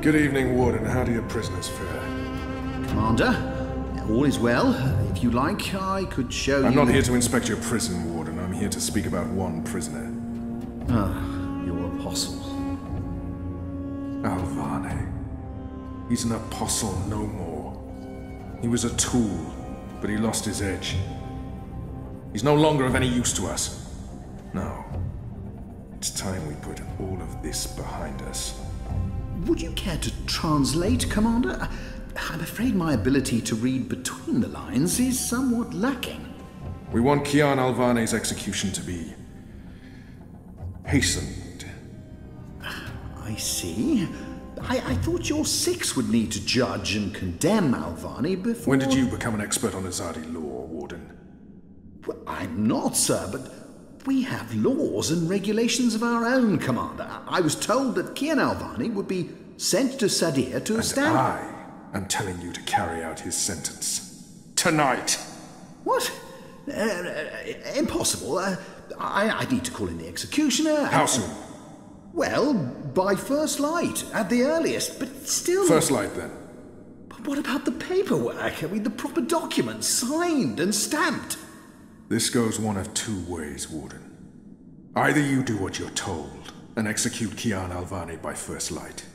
Good evening, Warden. How do your prisoners fare? Commander, all is well. If you like, I could show you... I'm not here to inspect your prison, Warden. I'm here to speak about one prisoner. Ah, your apostle. Alvane. He's an apostle no more. He was a tool, but he lost his edge. He's no longer of any use to us. No. It's time we put all of this behind us. Would you care to translate, Commander? I'm afraid my ability to read between the lines is somewhat lacking. We want Kian Alvane's execution to be... hastened. I see. I thought your six would need to judge and condemn Alvane before... When did you become an expert on Azadi law, Warden? Well, I'm not, sir, but we have laws and regulations of our own, Commander. I was told that Kian Alvane would be sent to Sadir to stand... I am telling you to carry out his sentence. Tonight! What? Impossible. I need to call in the executioner. How soon? Well, by first light, at the earliest, but still... First light, then. But what about the paperwork? I mean, the proper documents, signed and stamped. This goes one of two ways, Warden. Either you do what you're told and execute Kian Alvane by first light,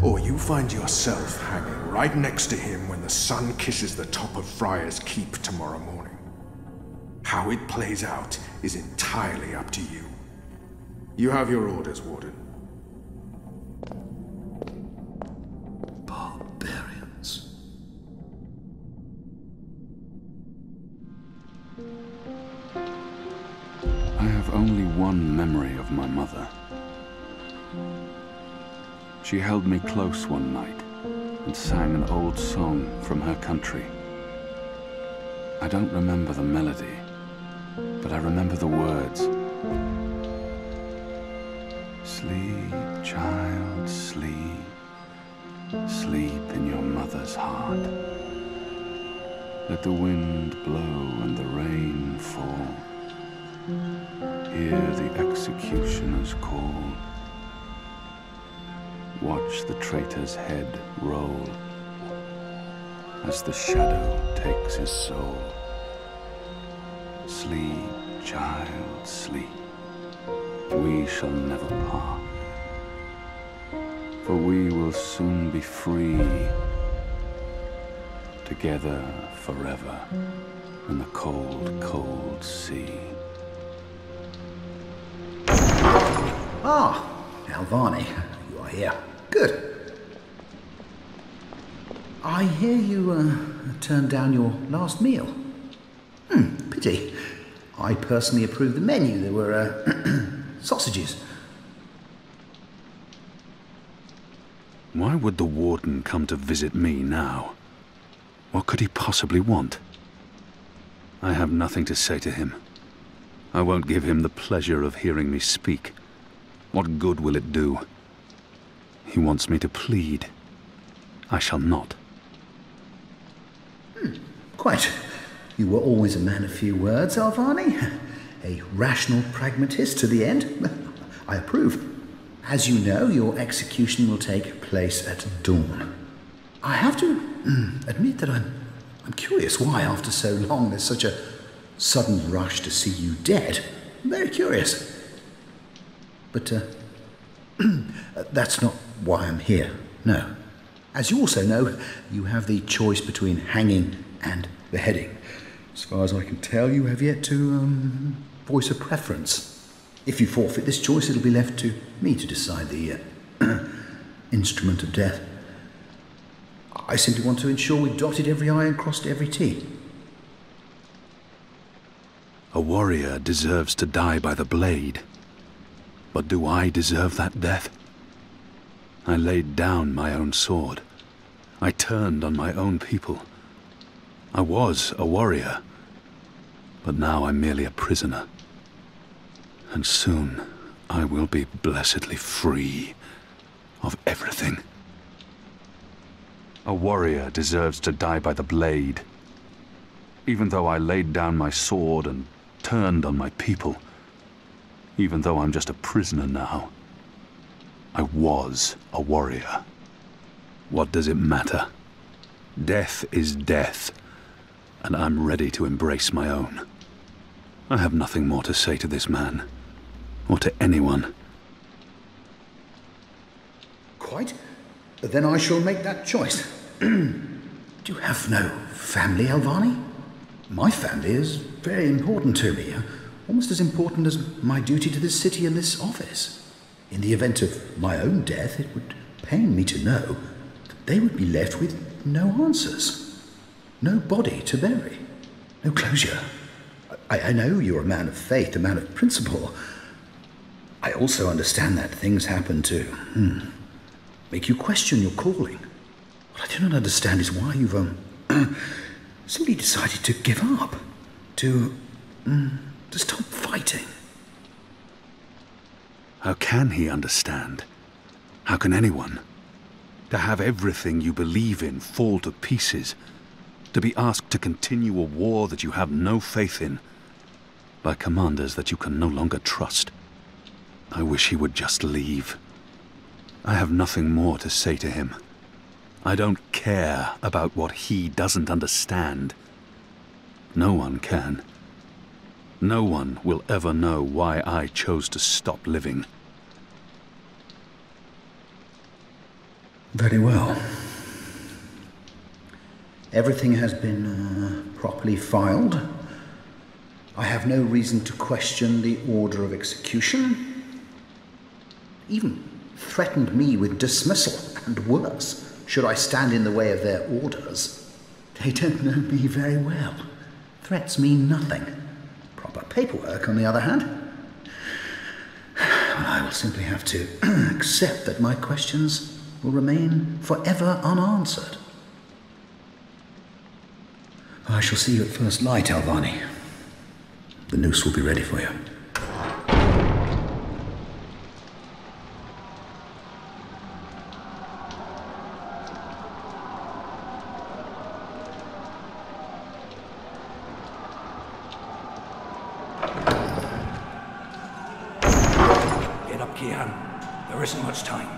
or you find yourself hanging right next to him when the sun kisses the top of Friar's Keep tomorrow morning. How it plays out is entirely up to you. You have your orders, Warden. Barbarians. I have only one memory of my mother. She held me close one night and sang an old song from her country. I don't remember the melody, but I remember the words. Sleep, child, sleep. Sleep in your mother's heart. Let the wind blow and the rain fall. Hear the executioner's call. Watch the traitor's head roll as the shadow takes his soul. Sleep, child, sleep. We shall never part, for we will soon be free, together forever in the cold, cold sea. Ah, Alvane, you are here. Good. I hear you turned down your last meal. Pity. I personally approved the menu. There were sausages. Why would the warden come to visit me now? What could he possibly want? I have nothing to say to him. I won't give him the pleasure of hearing me speak. What good will it do? He wants me to plead. I shall not. Quite. You were always a man of few words, Alvane. A rational pragmatist to the end. I approve. As you know, your execution will take place at dawn. I have to admit that I'm curious why, after so long, there's such a sudden rush to see you dead. I'm very curious. But that's not why I'm here, no. As you also know, you have the choice between hanging and beheading. As far as I can tell, you have yet to voice a preference. If you forfeit this choice, it'll be left to me to decide the instrument of death. I simply want to ensure we dotted every I and crossed every T. A warrior deserves to die by the blade. But do I deserve that death? I laid down my own sword. I turned on my own people. I was a warrior, but now I'm merely a prisoner. And soon I will be blessedly free of everything. A warrior deserves to die by the blade. Even though I laid down my sword and turned on my people, even though I'm just a prisoner now, I was a warrior. What does it matter? Death is death, and I'm ready to embrace my own. I have nothing more to say to this man, or to anyone. Quite. Then I shall make that choice. Do you have no family, Alvani? My family is very important to me, almost as important as my duty to this city and this office. In the event of my own death, it would pain me to know that they would be left with no answers, no body to bury, no closure. I know you're a man of faith, a man of principle. I also understand that things happen to make you question your calling. What I do not understand is why you've simply decided to give up, to stop fighting. How can he understand? How can anyone? To have everything you believe in fall to pieces, to be asked to continue a war that you have no faith in, by commanders that you can no longer trust. I wish he would just leave. I have nothing more to say to him. I don't care about what he doesn't understand. No one can. No one will ever know why I chose to stop living. Very well. Everything has been properly filed. I have no reason to question the order of execution. Even threatened me with dismissal, and worse, should I stand in the way of their orders. They don't know me very well. Threats mean nothing. Proper paperwork, on the other hand. I will simply have to accept that my questions will remain forever unanswered. I shall see you at first light, Alvani. The noose will be ready for you. Get up, Kian. There isn't much time.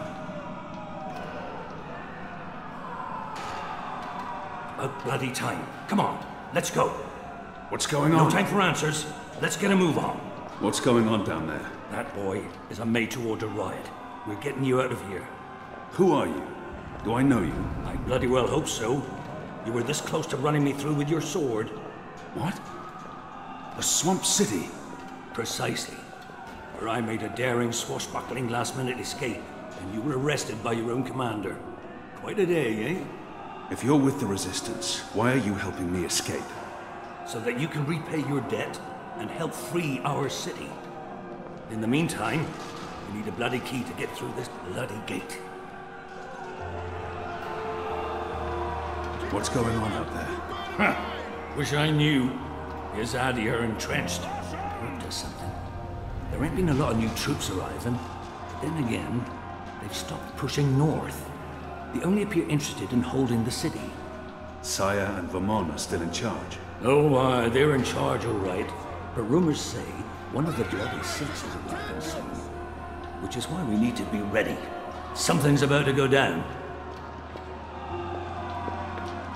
About bloody time. Come on, let's go. What's going on? No time for answers. Let's get a move on. What's going on down there? That boy is a made-to-order riot. We're getting you out of here. Who are you? Do I know you? I bloody well hope so. You were this close to running me through with your sword. What? The Swamp City? Precisely. Where I made a daring, swashbuckling last-minute escape, and you were arrested by your own commander. Quite a day, eh? If you're with the Resistance, why are you helping me escape? So that you can repay your debt and help free our city. In the meantime, we need a bloody key to get through this bloody gate. What's going on out there? Huh. Wish I knew. Here's Addy are entrenched. Up to something. There ain't been a lot of new troops arriving. But then again, they've stopped pushing north. They only appear interested in holding the city. Saya and Vermont are still in charge. Oh, they're in charge, all right. But rumors say one of the bloody six is arriving soon. Which is why we need to be ready. Something's about to go down.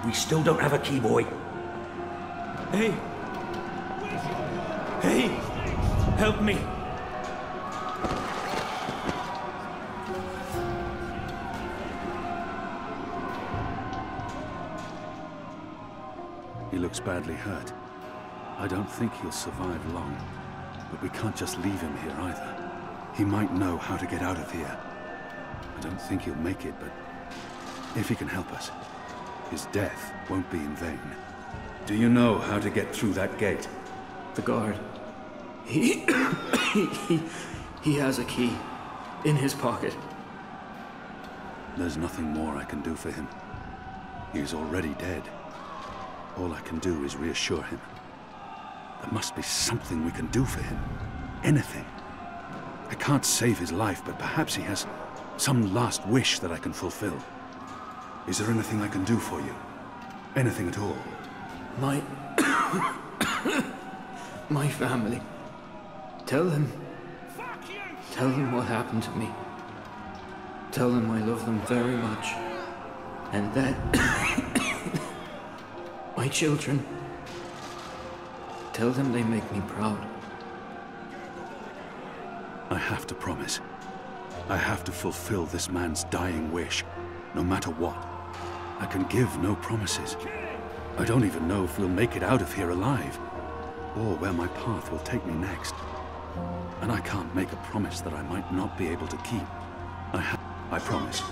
We still don't have a key, boy. Hey! Hey! Help me! He looks badly hurt. I don't think he'll survive long. But we can't just leave him here either. He might know how to get out of here. I don't think he'll make it, but if he can help us, his death won't be in vain. Do you know how to get through that gate? The guard. He has a key in his pocket. There's nothing more I can do for him. He is already dead. All I can do is reassure him. There must be something we can do for him. Anything. I can't save his life, but perhaps he has some last wish that I can fulfill. Is there anything I can do for you? Anything at all? My family. Tell them what happened to me. Tell them I love them very much. And that my children, tell them they make me proud. I have to promise. I have to fulfill this man's dying wish, no matter what. I can give no promises. I don't even know if we'll make it out of here alive, or where my path will take me next. And I can't make a promise that I might not be able to keep. I promise.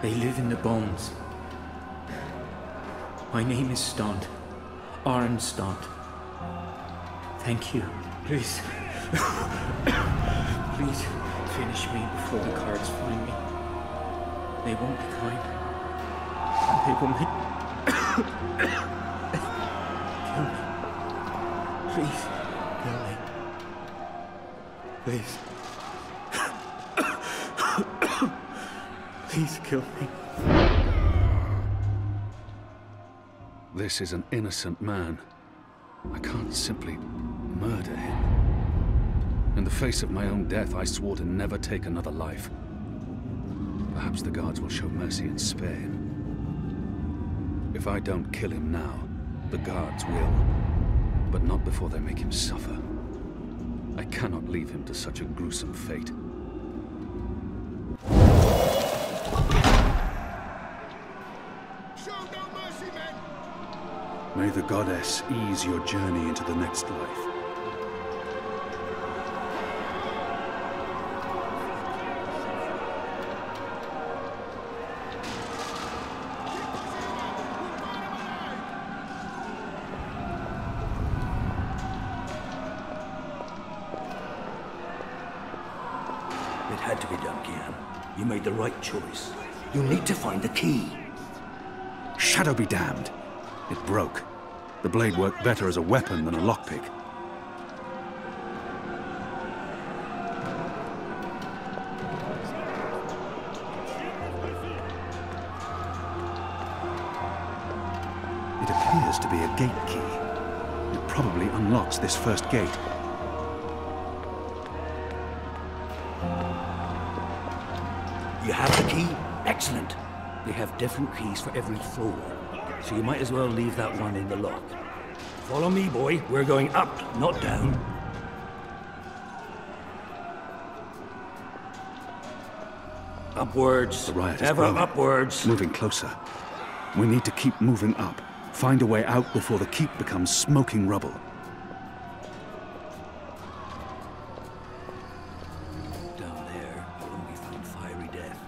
They live in the bones. My name is Stant. Arn Stant. Thank you. Please. Please finish me before the cards find me. They won't be kind. They will make... Kill me. Please. Kill me. Please. Please kill me. This is an innocent man. I can't simply murder him. In the face of my own death, I swore to never take another life. Perhaps the guards will show mercy and spare him. If I don't kill him now, the guards will. But not before they make him suffer. I cannot leave him to such a gruesome fate. Show no mercy, men! May the goddess ease your journey into the next life. It had to be done, Kian. You made the right choice. You need to find the key. Shadow be damned. It broke. The blade worked better as a weapon than a lockpick. It appears to be a gate key. It probably unlocks this first gate. You have the key? Excellent. They have different keys for every floor, so you might as well leave that one in the lock. Follow me, boy. We're going up, not down. Upwards. The riot is Ever growing. upwards. Moving closer. We need to keep moving up. Find a way out before the keep becomes smoking rubble. Down there, you'll only find fiery death.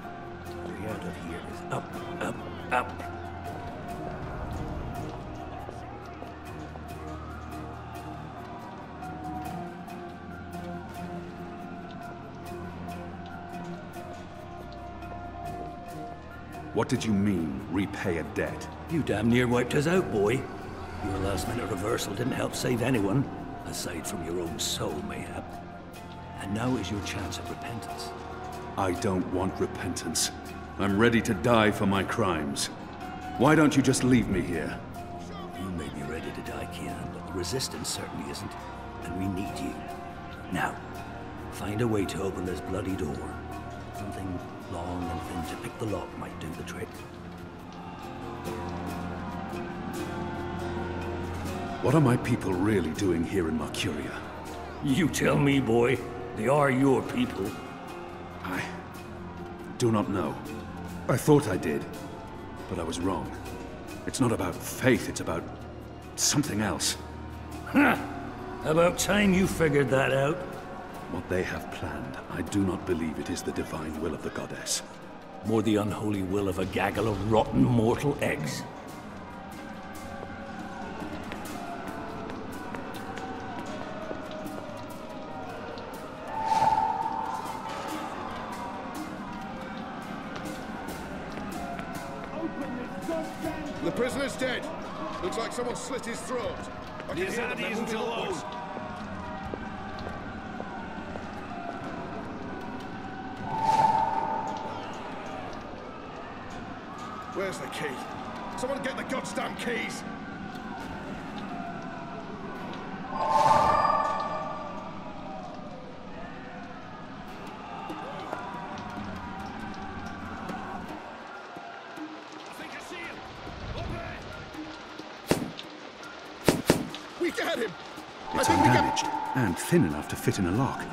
The way out of here is up, up, up. What did you mean, repay a debt? You damn near wiped us out, boy. Your last-minute reversal didn't help save anyone, aside from your own soul, mayhap. And now is your chance at repentance. I don't want repentance. I'm ready to die for my crimes. Why don't you just leave me here? You may be ready to die, Kian, but the Resistance certainly isn't, and we need you. Now, find a way to open this bloody door. Something long and thin to pick the lock might do the trick. What are my people really doing here in Mercuria? You tell me, boy. They are your people. I do not know. I thought I did, but I was wrong. It's not about faith, it's about something else. Ha! About time you figured that out. What they have planned, I do not believe it is the divine will of the goddess. More the unholy will of a gaggle of rotten mortal eggs. The prisoner's dead. Looks like someone slit his throat. I can hear them. They're moving upwards. Where's the key? Someone get the goddamn keys! I think it's It's undamaged, and thin enough to fit in a lock.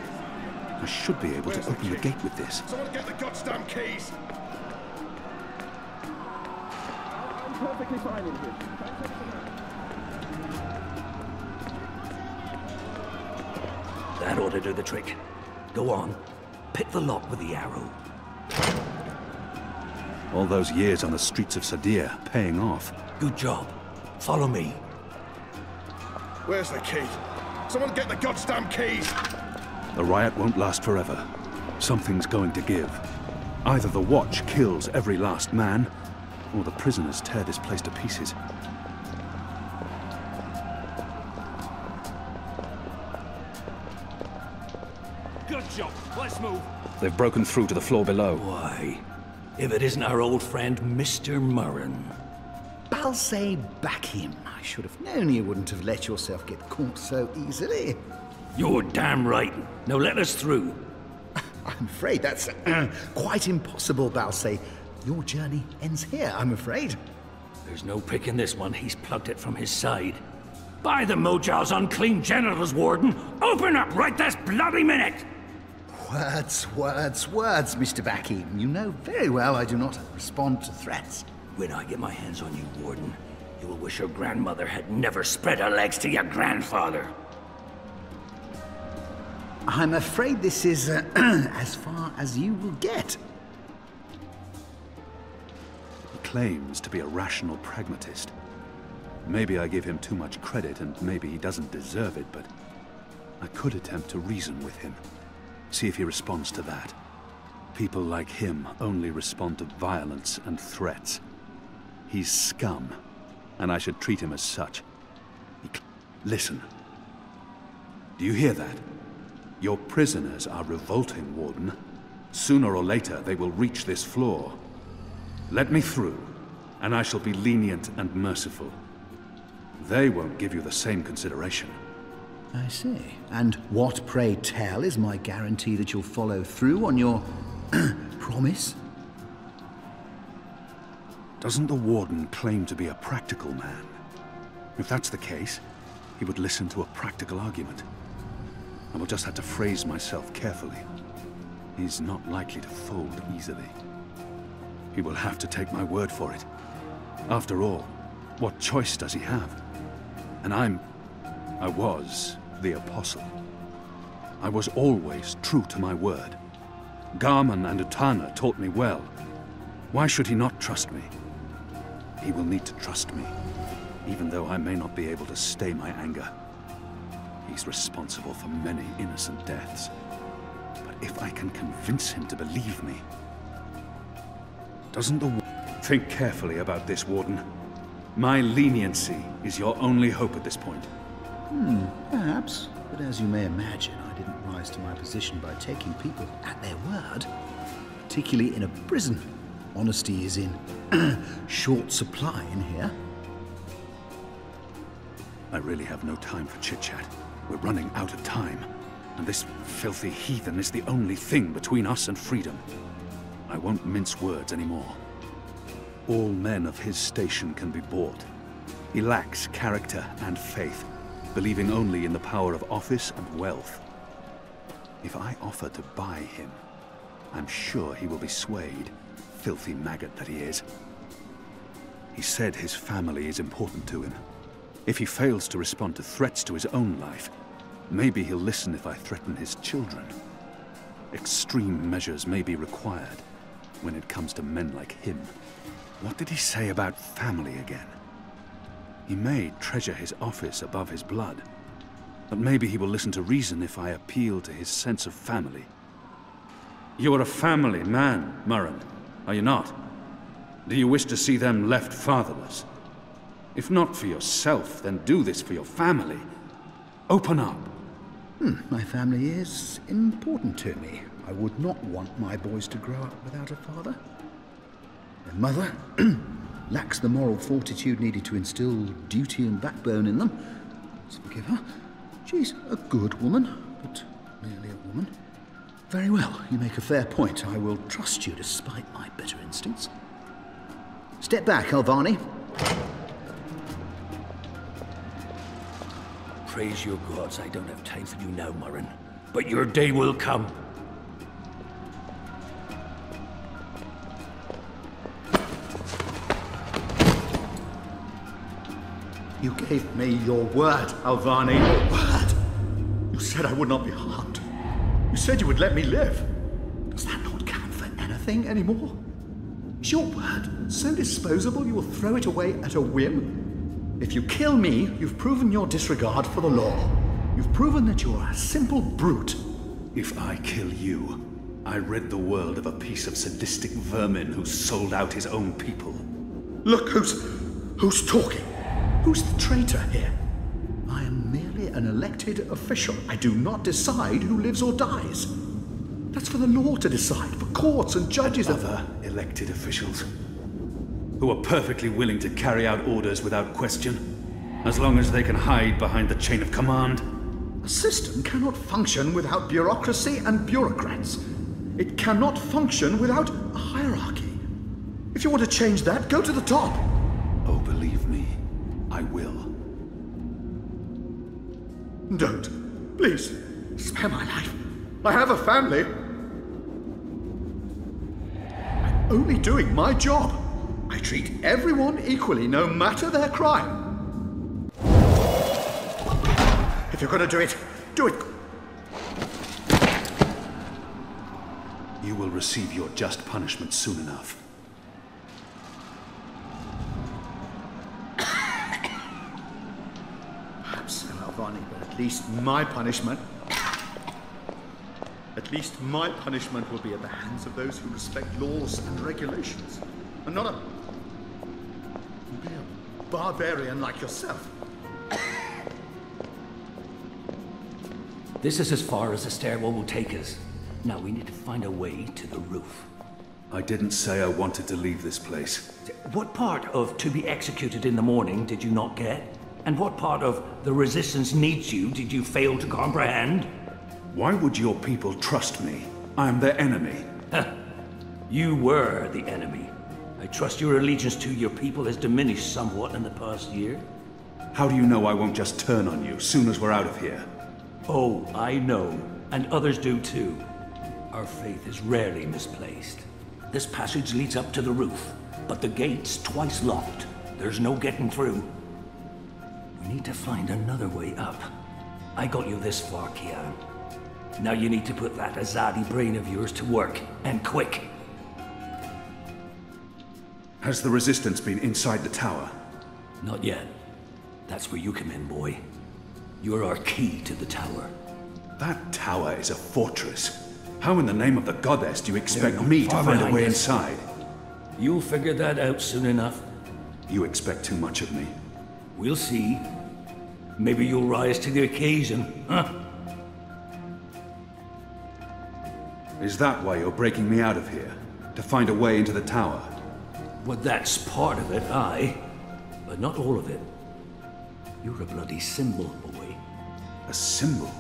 I should be able to open the gate with this. Someone get the goddamn keys! I'm perfectly fine in here. That ought to do the trick. Go on. Pick the lock with the arrow. All those years on the streets of Sadir paying off. Good job. Follow me. Where's the key? Someone get the goddamn keys! The riot won't last forever. Something's going to give. Either the Watch kills every last man, or the prisoners tear this place to pieces. Good job. Let's move. They've broken through to the floor below. Why? If it isn't our old friend, Mr. Murren. Balsay Bakim. I should have known you wouldn't have let yourself get caught so easily. You're damn right. Now let us through. I'm afraid that's quite impossible, Balsay. Your journey ends here, I'm afraid. There's no picking this one. He's plugged it from his side. By the Mojal's unclean genitals, Warden! Open up right this bloody minute! Words, Mr. Bakim. You know very well I do not respond to threats. When I get my hands on you, Warden, you will wish your grandmother had never spread her legs to your grandfather. I'm afraid this is as far as you will get. He claims to be a rational pragmatist. Maybe I give him too much credit, and maybe he doesn't deserve it, but I could attempt to reason with him. See if he responds to that. People like him only respond to violence and threats. He's scum, and I should treat him as such. Listen. Do you hear that? Your prisoners are revolting, Warden. Sooner or later, they will reach this floor. Let me through, and I shall be lenient and merciful. They won't give you the same consideration. I see. And what, pray tell, is my guarantee that you'll follow through on your promise? Doesn't the Warden claim to be a practical man? If that's the case, he would listen to a practical argument. I will just have to phrase myself carefully. He's not likely to fold easily. He will have to take my word for it. After all, what choice does he have? And I was the Apostle. I was always true to my word. Garman and Utana taught me well. Why should he not trust me? He will need to trust me, even though I may not be able to stay my anger. He's responsible for many innocent deaths. But if I can convince him to believe me... Doesn't the... Think carefully about this, Warden. My leniency is your only hope at this point. Perhaps. But as you may imagine, I didn't rise to my position by taking people at their word. Particularly in a prison. Honesty is in short supply in here. I really have no time for chit-chat. We're running out of time. And this filthy heathen is the only thing between us and freedom. I won't mince words anymore. All men of his station can be bought. He lacks character and faith, believing only in the power of office and wealth. If I offer to buy him, I'm sure he will be swayed, filthy maggot that he is. He said his family is important to him. If he fails to respond to threats to his own life, maybe he'll listen if I threaten his children. Extreme measures may be required when it comes to men like him. What did he say about family again? He may treasure his office above his blood, but maybe he will listen to reason if I appeal to his sense of family. You are a family man, Murren, are you not? Do you wish to see them left fatherless? If not for yourself, then do this for your family. Open up. My family is important to me. I would not want my boys to grow up without a father. Their mother lacks the moral fortitude needed to instill duty and backbone in them. Let's forgive her. She's a good woman, but merely a woman. Very well, you make a fair point. I will trust you despite my better instincts. Step back, Alvani. Praise your gods, I don't have time for you now, Murren. But your day will come. You gave me your word, Alvani, your word. You said I would not be harmed. You said you would let me live. Does that not count for anything anymore? Is your word so disposable you will throw it away at a whim? If you kill me, you've proven your disregard for the law. You've proven that you're a simple brute. If I kill you, I rid the world of a piece of sadistic vermin who sold out his own people. Look, who's talking? Who's the traitor here? I am merely an elected official. I do not decide who lives or dies. That's for the law to decide, for courts and judges. Other elected officials who are perfectly willing to carry out orders without question, as long as they can hide behind the chain of command. A system cannot function without bureaucracy and bureaucrats. It cannot function without a hierarchy. If you want to change that, go to the top. Oh, believe me, I will. Don't. Please. Spare my life. I have a family. I'm only doing my job. I treat everyone equally, no matter their crime. If you're going to do it, do it. You will receive your just punishment soon enough. Perhaps so, Alvani, but at least my punishment... At least my punishment will be at the hands of those who respect laws and regulations, and not a barbarian like yourself. This is as far as the stairwell will take us. Now we need to find a way to the roof. I didn't say I wanted to leave this place. What part of to be executed in the morning did you not get? And what part of the resistance needs you did you fail to comprehend? Why would your people trust me? I am their enemy. You were the enemy. I trust your allegiance to your people has diminished somewhat in the past year. How do you know I won't just turn on you soon as we're out of here? Oh, I know. And others do too. Our faith is rarely misplaced. This passage leads up to the roof, but the gate's twice locked. There's no getting through. We need to find another way up. I got you this far, Kian. Now you need to put that Azadi brain of yours to work, and quick. Has the resistance been inside the tower? Not yet. That's where you come in, boy. You're our key to the tower. That tower is a fortress. How in the name of the goddess do you expect They're me to far find a behind way us. inside? You'll figure that out soon enough. You expect too much of me. We'll see. Maybe you'll rise to the occasion, huh? Is that why you're breaking me out of here? To find a way into the tower? Well, that's part of it, aye. But not all of it. You're a bloody symbol, boy. A symbol?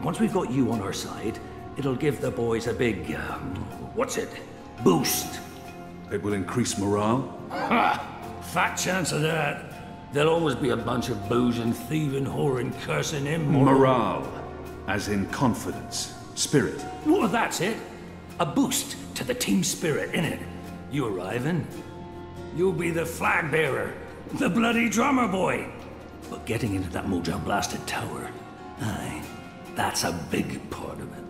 Once we've got you on our side, it'll give the boys a big, what's it? Boost. It will increase morale? Ha! Fat chance of that. There'll always be a bunch of boozing, thieving, whoring, cursing, immoral... Morale. As in confidence. Spirit. Well, that's it. A boost to the team spirit, innit? You arriving? You'll be the flag bearer. The bloody drummer boy. But getting into that Mojo blasted tower, aye, that's a big part of it.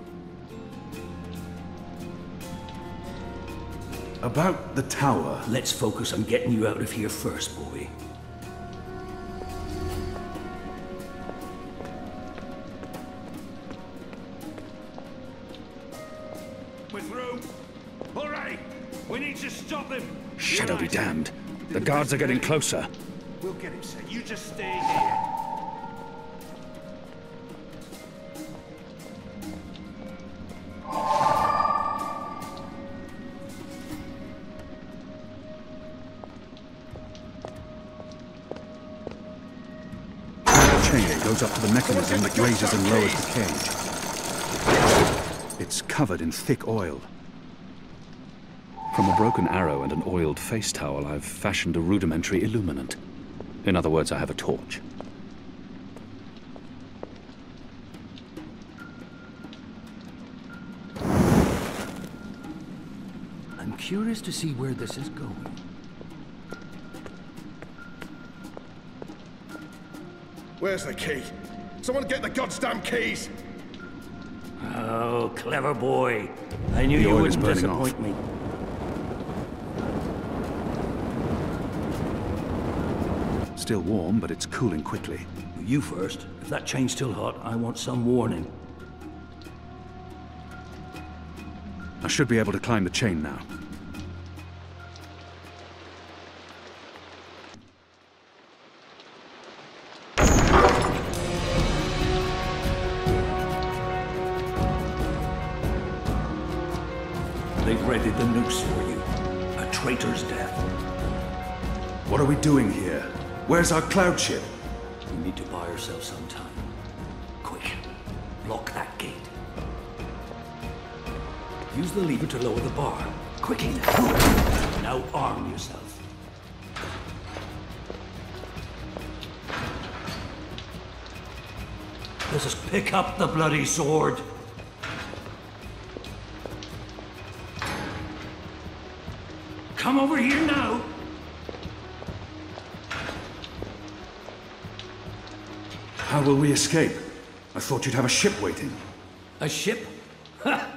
About the tower... Let's focus on getting you out of here first, boy. We're through. All right. We need to stop them. Shadow be damned. The guards are getting closer. We'll get him, sir. You just stay here. Chain goes up to the mechanism that raises and lowers the cage. It's covered in thick oil. From a broken arrow and an oiled face towel, I've fashioned a rudimentary illuminant. In other words, I have a torch. I'm curious to see where this is going. Where's the key? Someone get the goddamn keys! Oh, clever boy. I knew The you oil is wouldn't burning off. disappoint me. Still warm, but it's cooling quickly. You first. If that chain's still hot, I want some warning. I should be able to climb the chain now. They've readied the noose for you. A traitor's death. What are we doing here? Where's our cloud ship? We need to buy ourselves some time. Quick. Lock that gate. Use the lever to lower the bar. Quickly. Now arm yourself. Let's just pick up the bloody sword. Come over here now. How will we escape? I thought you'd have a ship waiting. A ship? Ha!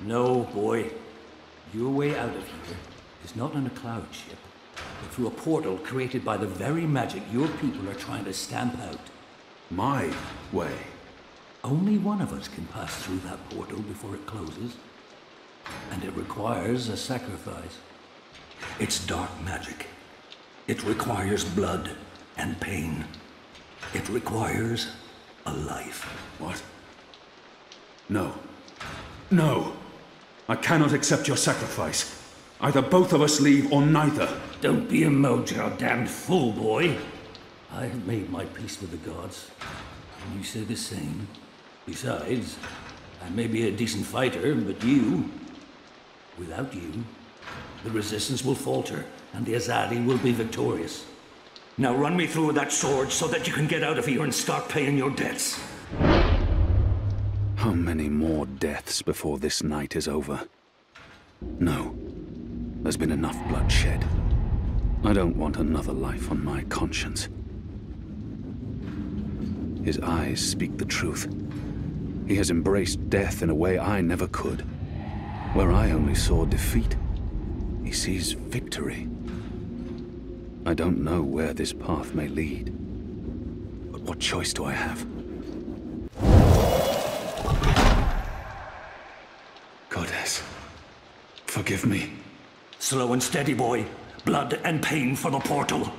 No, boy. Your way out of here is not in a cloud ship, but through a portal created by the very magic your people are trying to stamp out. My way. Only one of us can pass through that portal before it closes. And it requires a sacrifice. It's dark magic. It requires blood and pain. It requires a life. What? No. No! I cannot accept your sacrifice. Either both of us leave or neither. Don't be a damned fool, boy. I have made my peace with the gods, and you say the same. Besides, I may be a decent fighter, but without you, the resistance will falter, and the Azadi will be victorious. Now run me through with that sword so that you can get out of here and start paying your debts. How many more deaths before this night is over? No. There's been enough bloodshed. I don't want another life on my conscience. His eyes speak the truth. He has embraced death in a way I never could. Where I only saw defeat, he sees victory. I don't know where this path may lead, but what choice do I have? Goddess, forgive me. Slow and steady, boy. Blood and pain for the portal.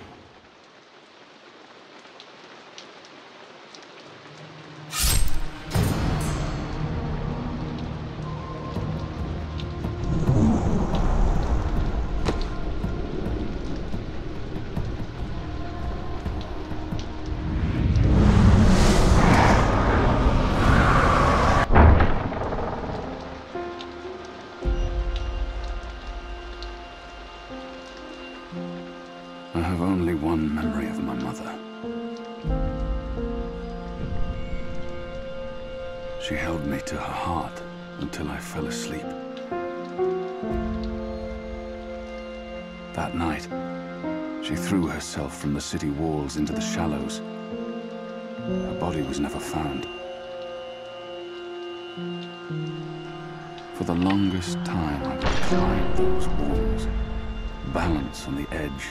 I have only one memory of my mother. She held me to her heart until I fell asleep. That night, she threw herself from the city walls into the shallows. Her body was never found. For the longest time, I would climb those walls, balance on the edge,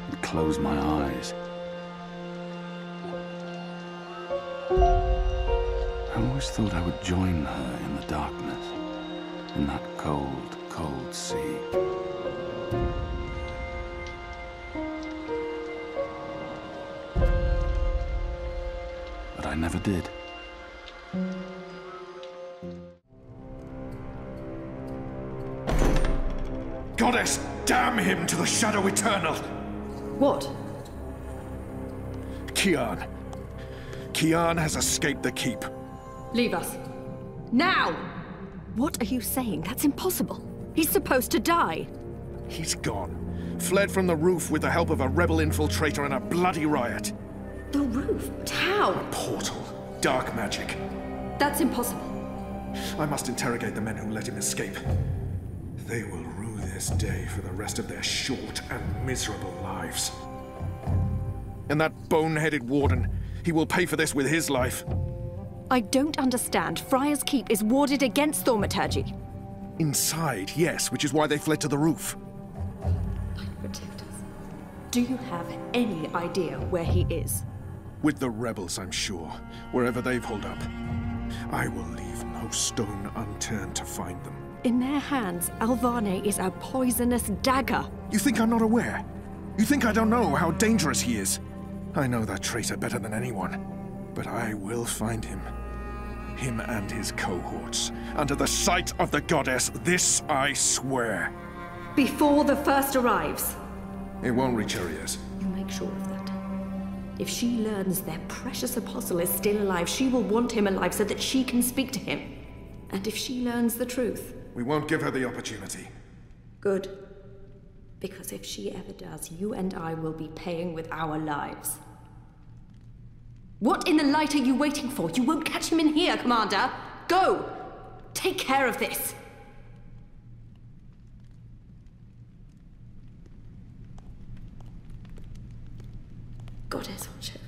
and close my eyes. I always thought I would join her in the darkness, in that cold, cold sea. But I never did. Goddess, damn him to the shadow eternal! What? Kian. Kian has escaped the keep. Leave us. Now! What are you saying? That's impossible. He's supposed to die. He's gone. Fled from the roof with the help of a rebel infiltrator and a bloody riot. The roof? How? Portal. Dark magic. That's impossible. I must interrogate the men who let him escape. They will rue this day for the rest of their short and miserable lives. And that boneheaded warden, he will pay for this with his life. I don't understand. Friar's Keep is warded against thaumaturgy. Inside, yes, which is why they fled to the roof. Protectors. Do you have any idea where he is? With the rebels, I'm sure. Wherever they've holed up. I will leave no stone unturned to find them. In their hands, Alvane is a poisonous dagger. You think I'm not aware? You think I don't know how dangerous he is? I know that traitor better than anyone. But I will find him. Him and his cohorts. Under the sight of the goddess, this I swear. Before the first arrives. It won't reach her ears. You make sure of that. If she learns their precious apostle is still alive, she will want him alive so that she can speak to him. And if she learns the truth... We won't give her the opportunity. Good. Because if she ever does, you and I will be paying with our lives. What in the light are you waiting for? You won't catch him in here, Commander! Go! Take care of this! Goddess watch it.